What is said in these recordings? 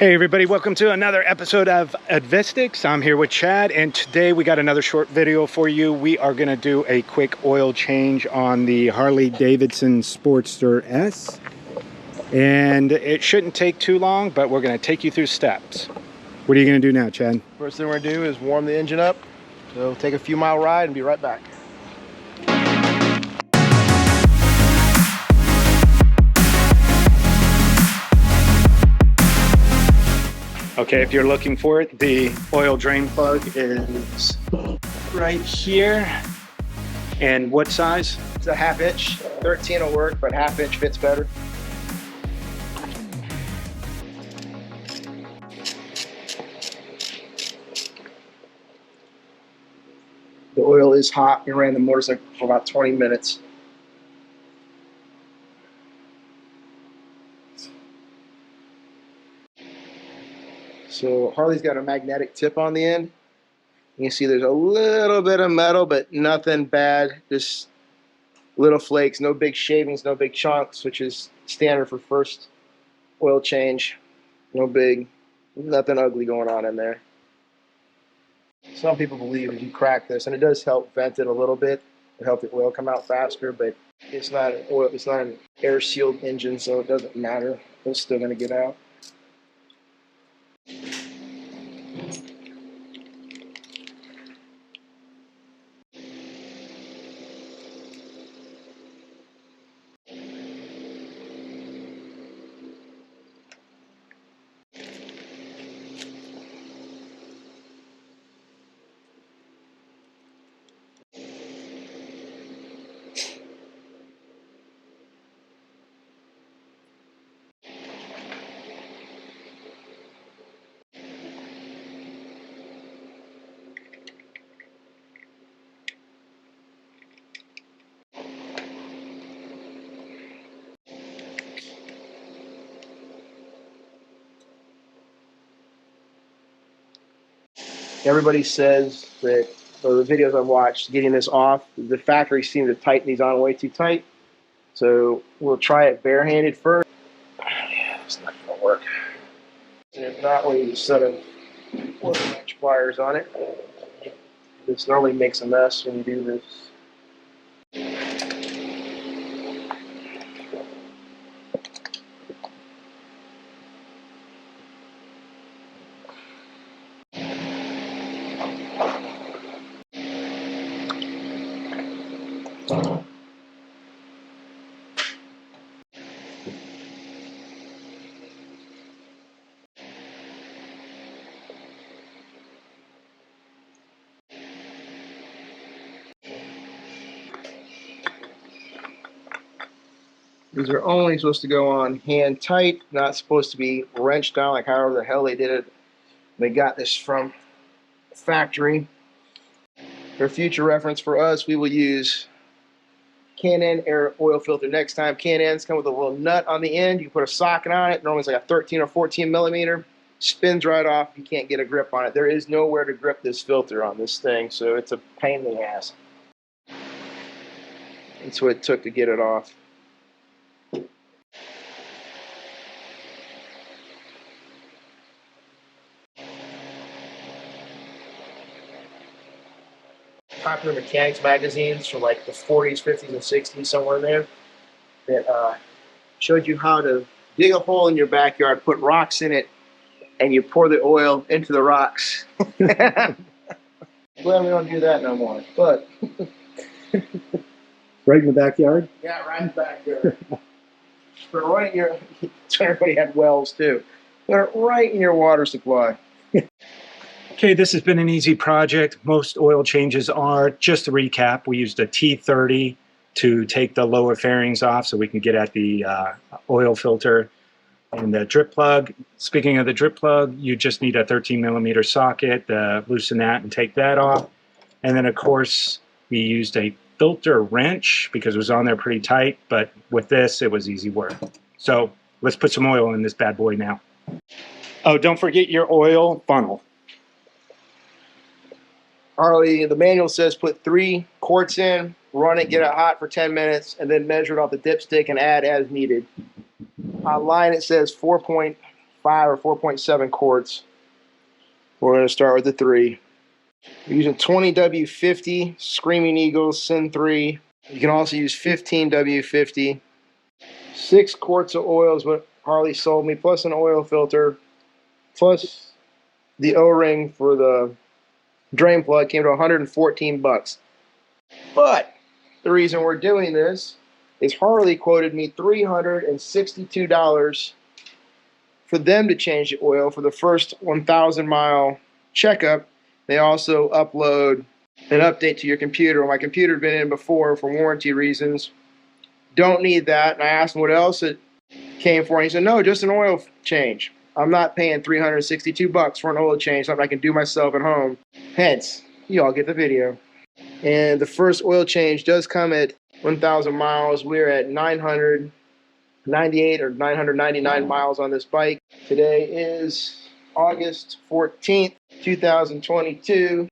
Hey everybody, welcome to another episode of Advistics. I'm here with Chad, and today we got another short video for you. We are going to do a quick oil change on the Harley-Davidson Sportster S. And it shouldn't take too long, but we're going to take you through steps. What are you going to do now, Chad? First thing we're going to do is warm the engine up. So take a few mile ride and be right back. Okay, if you're looking for it, the oil drain plug is right here. And what size? It's a 1/2 inch. 13 will work, but 1/2 inch fits better. The oil is hot. We ran the motorcycle for about 20 minutes. So Harley's got a magnetic tip on the end. You can see there's a little bit of metal, but nothing bad. Just little flakes, no big shavings, no big chunks, which is standard for first oil change. Nothing ugly going on in there. Some people believe if you crack this, and it does help vent it a little bit, it helps the oil come out faster, but it's not an air sealed engine, so it doesn't matter. It's still going to get out. Everybody says that, or the videos I've watched, getting this off, the factory seemed to tighten these on way too tight. So we'll try it barehanded first. Yeah, it's not going to work. And if not, we'll use a set of 1/4-inch pliers on it. This normally makes a mess when you do this. These are only supposed to go on hand tight, not supposed to be wrenched down like however the hell they did it. They got this from the factory. For future reference for us, we will use Can-N air oil filter next time. Can-N's come with a little nut on the end. You can put a socket on it. Normally it's like a 13 or 14 millimeter. Spins right off. You can't get a grip on it. There is nowhere to grip this filter on this thing, so it's a pain in the ass. That's what it took to get it off. Popular mechanics magazines from like the 40s, 50s, and 60s, somewhere in there, that showed you how to dig a hole in your backyard, put rocks in it, and you pour the oil into the rocks. Glad we don't do that no more. But Right in the backyard? yeah, right in the backyard. But right in your, so everybody had wells too. Put it right in your water supply. Okay, this has been an easy project. Most oil changes are. Just to recap, we used a T30 to take the lower fairings off so we can get at the oil filter and the drip plug. Speaking of the drip plug, you just need a 13 millimeter socket, loosen that and take that off. And then of course, we used a filter wrench because it was on there pretty tight, but with this, it was easy work. So let's put some oil in this bad boy now. Oh, don't forget your oil funnel. Harley, the manual says put 3 quarts in, run it, get it hot for 10 minutes, and then measure it off the dipstick and add as needed. Online it says 4.5 4.5 or 4.7 quarts. We're going to start with the 3. We're using 20W50 Screaming Eagle Sin 3. You can also use 15W50. 6 quarts of oil is what Harley sold me, plus an oil filter, plus the O-ring for the drain plug came to 114 bucks. But the reason we're doing this is Harley quoted me $362 for them to change the oil for the first 1,000 mile checkup. They also upload an update to your computer. My computer had been in before for warranty reasons. Don't need that. And I asked him what else it came for, and he said, no, just an oil change. I'm not paying $362 for an oil change, something I can do myself at home. Hence, you all get the video. And the first oil change does come at 1,000 miles. We're at 998 or 999 miles on this bike. Today is August 14th, 2022.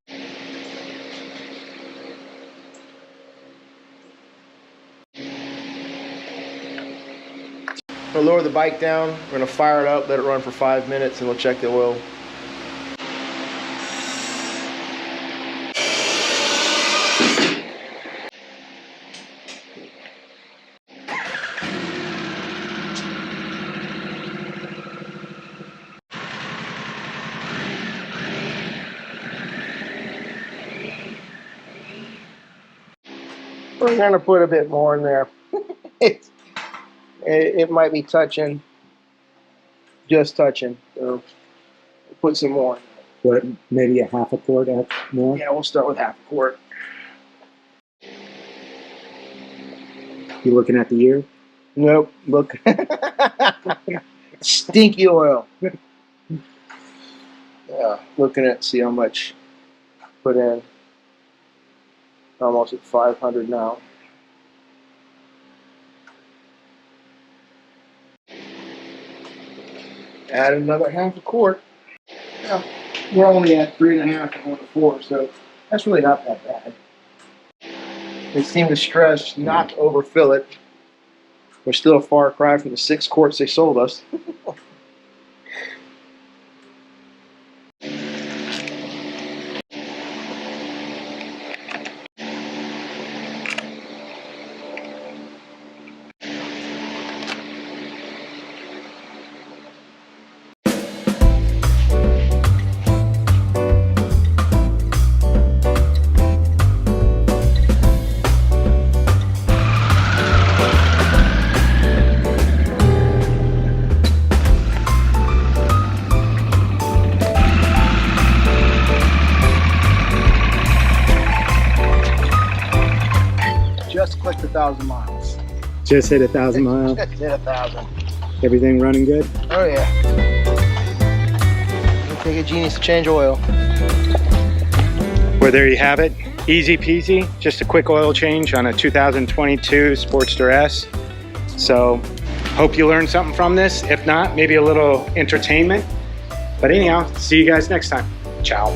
We'll lower the bike down. We're going to fire it up, let it run for 5 minutes, and we'll check the oil. We're going to put a bit more in there. It might be touching, just touching. So we'll put some more. What, maybe a half a quart more? Yeah, we'll start with half a quart. You looking at the year? Nope. Look. Stinky oil. Yeah, looking at, see how much put in. Almost at 500 now. Add another half a quart. Yeah, we're only at 3.5 going to 4, so that's really not that bad. They seem to stress not to overfill it. We're still a far cry from the 6 quarts they sold us. Just clicked 1,000 miles. Just hit 1,000 miles. Just hit 1,000. Everything running good? Oh yeah. It'll take a genius to change oil. Well, there you have it. Easy peasy. Just a quick oil change on a 2022 Sportster S. So, hope you learned something from this. If not, maybe a little entertainment. But anyhow, see you guys next time. Ciao.